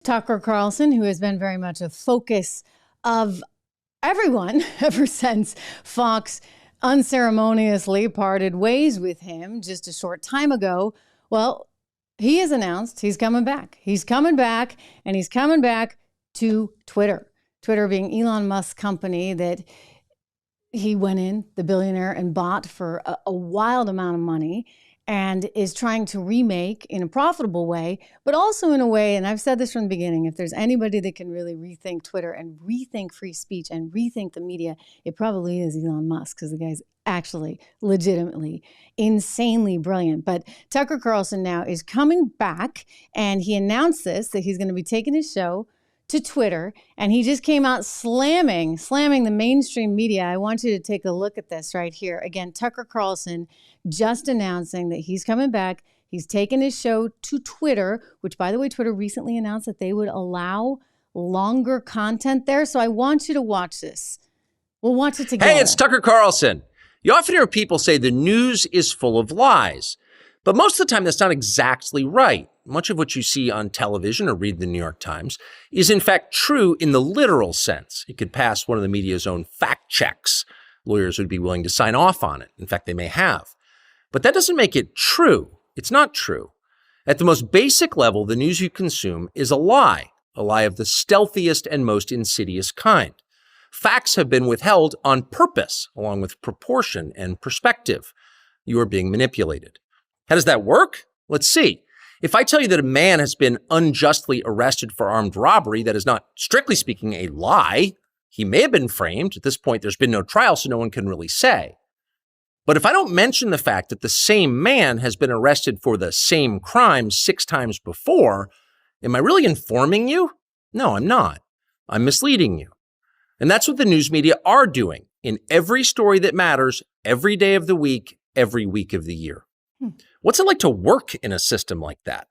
Tucker Carlson, who has been very much a focus of everyone ever since Fox unceremoniously parted ways with him just a short time ago. Well, he has announced he's coming back. He's coming back, and he's coming back to Twitter. Twitter being Elon Musk's company that he went in, the billionaire, and bought for a wild amount of money, and is trying to remake in a profitable way, but also in a way, and I've said this from the beginning, if there's anybody that can really rethink Twitter and rethink free speech and rethink the media, it probably is Elon Musk, because the guy's actually legitimately insanely brilliant. But Tucker Carlson now is coming back, and he announced that he's going to be taking his show to Twitter, and he just came out slamming the mainstream media. I want you to take a look at this right here. Again, Tucker Carlson just announcing that he's coming back. He's taken his show to Twitter, which, by the way, Twitter recently announced that they would allow longer content there. So I want you to watch this. We'll watch it together. Hey, it's Tucker Carlson. You often hear people say the news is full of lies, but most of the time that's not exactly right. Much of what you see on television or read the New York Times is in fact true in the literal sense. It could pass one of the media's own fact checks. Lawyers would be willing to sign off on it. In fact, they may have. But that doesn't make it true. It's not true. At the most basic level, the news you consume is a lie of the stealthiest and most insidious kind. Facts have been withheld on purpose, along with proportion and perspective. You are being manipulated. How does that work? Let's see. If I tell you that a man has been unjustly arrested for armed robbery, that is not, strictly speaking, a lie. He may have been framed. At this point, there's been no trial, so no one can really say. But if I don't mention the fact that the same man has been arrested for the same crime 6 times before, am I really informing you? No, I'm not. I'm misleading you. And that's what the news media are doing in every story that matters, every day of the week, every week of the year. What's it like to work in a system like that?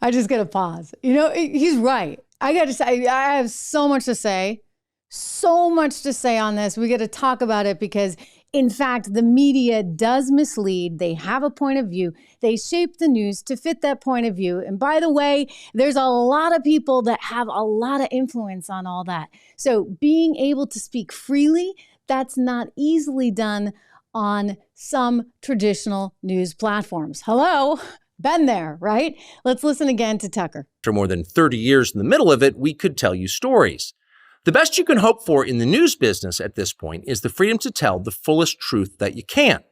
I just got to pause. You know, he's right. I got to say, I have so much to say on this. We got to talk about it because, in fact, the media does mislead. They have a point of view. They shape the news to fit that point of view. And by the way, there's a lot of people that have a lot of influence on all that. So being able to speak freely, that's not easily done on some traditional news platforms. Hello? Been there, right? Let's listen again to Tucker. After more than 30 years in the middle of it, we could tell you stories. The best you can hope for in the news business at this point is the freedom to tell the fullest truth that you can.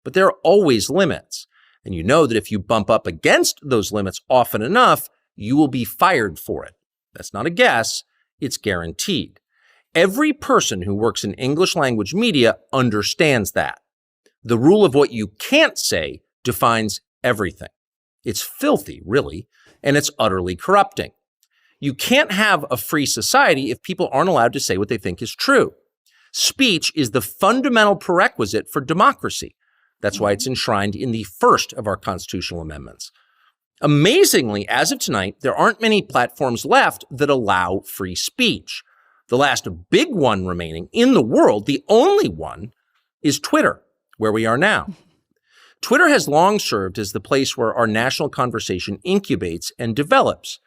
But there are always limits. And you know that if you bump up against those limits often enough, you will be fired for it. That's not a guess, it's guaranteed. Every person who works in English language media understands that. The rule of what you can't say defines everything. It's filthy, really, and it's utterly corrupting. You can't have a free society if people aren't allowed to say what they think is true. Speech is the fundamental prerequisite for democracy. That's why it's enshrined in the first of our constitutional amendments. Amazingly, as of tonight, there aren't many platforms left that allow free speech. The last big one remaining in the world, the only one, is Twitter, where we are now. Twitter has long served as the place where our national conversation incubates and develops.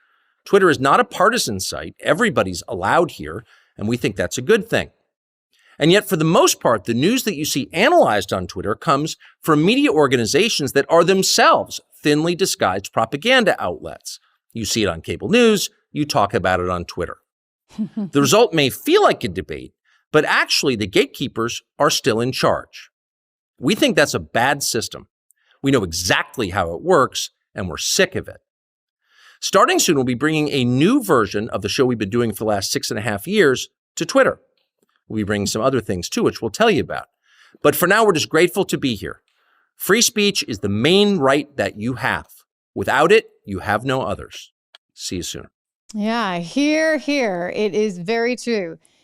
Twitter is not a partisan site. Everybody's allowed here, and we think that's a good thing. And yet, for the most part, the news that you see analyzed on Twitter comes from media organizations that are themselves thinly disguised propaganda outlets. You see it on cable news, you talk about it on Twitter. The result may feel like a debate, but actually the gatekeepers are still in charge. We think that's a bad system. We know exactly how it works, and we're sick of it. Starting soon, we'll be bringing a new version of the show we've been doing for the last 6.5 years to Twitter. We'll be bringing some other things too, which we'll tell you about. But for now, we're just grateful to be here. Free speech is the main right that you have. Without it, you have no others. See you soon. Yeah, here. It is very true.